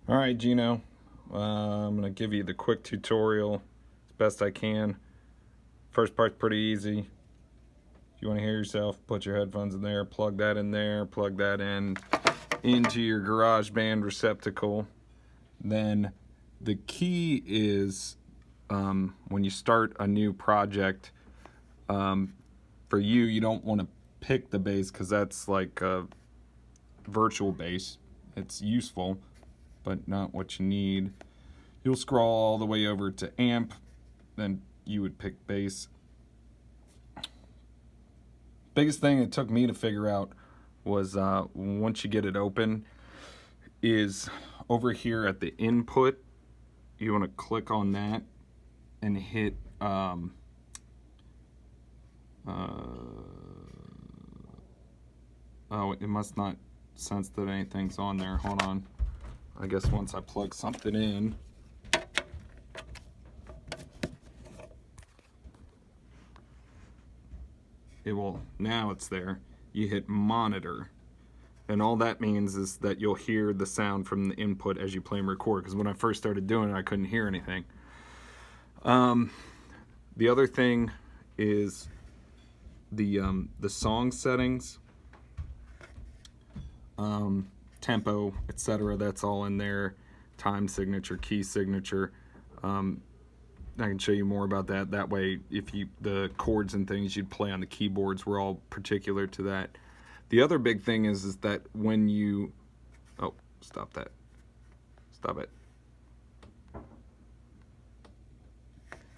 All right, Geno, I'm going to give you the quick tutorial as best I can. First part's pretty easy. If you want to hear yourself, put your headphones in there, plug that in there, plug that in into your GarageBand receptacle. Then the key is when you start a new project, for you don't want to pick the bass because that's like a virtual bass. It's useful, but not what you need. You'll scroll all the way over to amp, then you would pick bass. Biggest thing it took me to figure out was once you get it open is over here at the input, you want to click on that and hit oh, it must not sense that anything's on there. Hold on. I guess once I plug something in, it will, now it's there. You hit monitor, and all that means is that you'll hear the sound from the input as you play and record, because when I first started doing it I couldn't hear anything. The other thing is the song settings, tempo, etc. That's all in there. Time signature, key signature. I can show you more about that. That way, if you the chords and things you'd play on the keyboards were all particular to that. The other big thing is that when you, oh, stop that, stop it,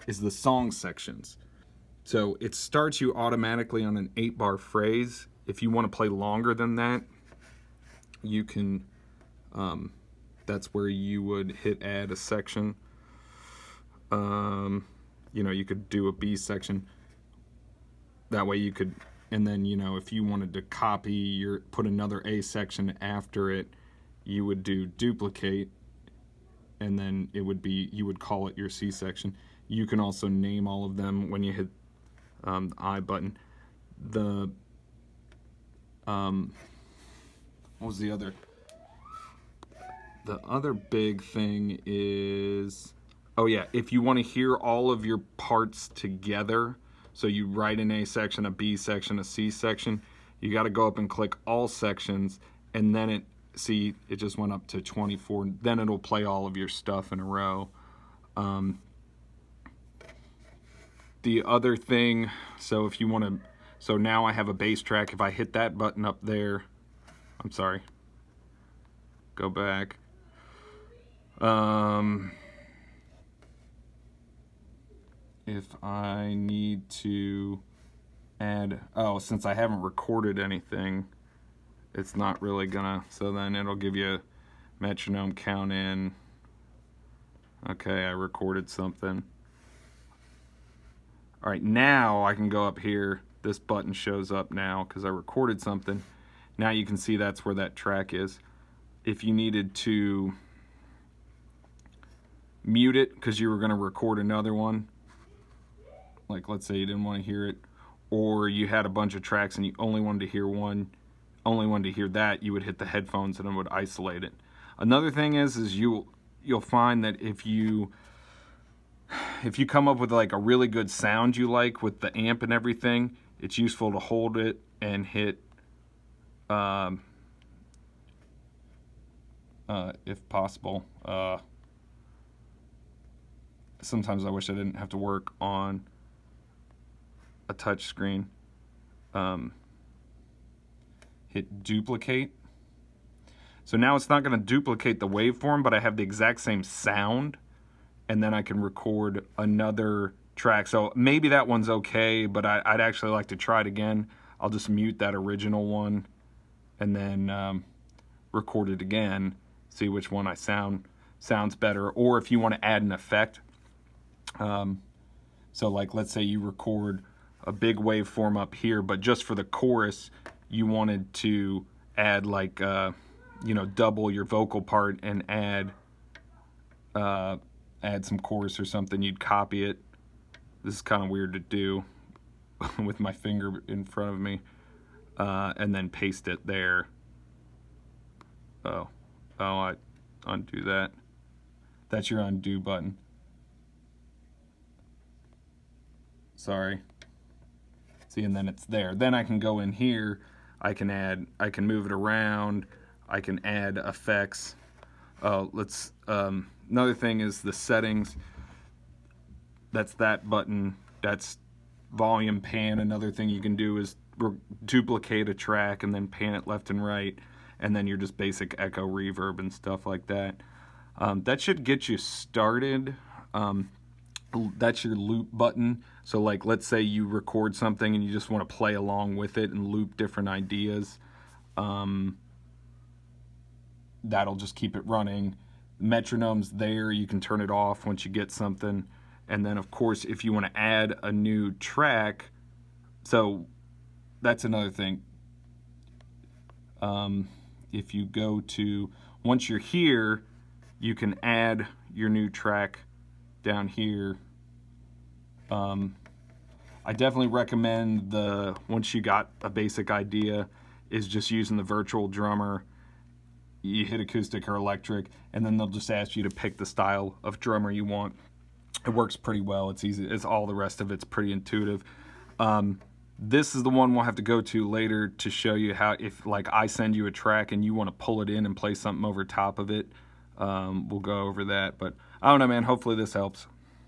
is the song sections. So it starts you automatically on an 8-bar phrase. If you want to play longer than that, you can, that's where you would hit add a section. You know, you could do a B section. That way you could, and then, you know, if you wanted to copy your, put another A section after it, you would do duplicate, and then it would be, you would call it your C section. You can also name all of them when you hit the I button. The what was the other? The other big thing is, oh yeah, if you want to hear all of your parts together, so you write an A section, a B section, a C section, you got to go up and click all sections, and then it, see, it just went up to 24. Then it'll play all of your stuff in a row. The other thing, so if you want to, so now I have a bass track. If I hit that button up there, I'm sorry, go back. If I need to add, oh, since I haven't recorded anything, it's not really gonna, so then it'll give you a metronome count in. Okay, I recorded something. All right, now I can go up here. This button shows up now because I recorded something. Now you can see that's where that track is. If you needed to mute it because you were going to record another one, like let's say you didn't want to hear it, or you had a bunch of tracks and you only wanted to hear one, only wanted to hear that, you would hit the headphones and it would isolate it. Another thing is you'll find that if you come up with like a really good sound you like with the amp and everything, it's useful to hold it and hit, if possible, sometimes I wish I didn't have to work on a touch screen, hit duplicate. So now it's not going to duplicate the waveform, but I have the exact same sound, and then I can record another track. So maybe that one's okay, but I'd actually like to try it again. I'll just mute that original one and then record it again, see which one sounds better. Or if you want to add an effect, so like let's say you record a big waveform up here, but just for the chorus you wanted to add like you know, double your vocal part and add some chorus or something, you'd copy it. This is kind of weird to do with my finger in front of me, and then paste it there. I undo that. That's your undo button. Sorry. See, and then it's there. Then I can go in here, I can move it around, I can add effects. Another thing is the settings. That's that button. That's volume pan. Another thing you can do is duplicate a track and then pan it left and right, and then your just basic echo, reverb, and stuff like that. That should get you started. That's your loop button. So like, let's say you record something and you just want to play along with it and loop different ideas. That'll just keep it running. Metronome's there. You can turn it off once you get something. And then of course, if you want to add a new track, so that's another thing. If you go to, once you're here, you can add your new track down here. I definitely recommend once you got a basic idea, is just using the virtual drummer. You hit acoustic or electric, and then they'll just ask you to pick the style of drummer you want. It works pretty well. It's easy. It's all the rest of it's pretty intuitive. This is the one we'll have to go to later to show you how, if like I send you a track and you want to pull it in and play something over top of it, we'll go over that. But I don't know, man. Hopefully this helps.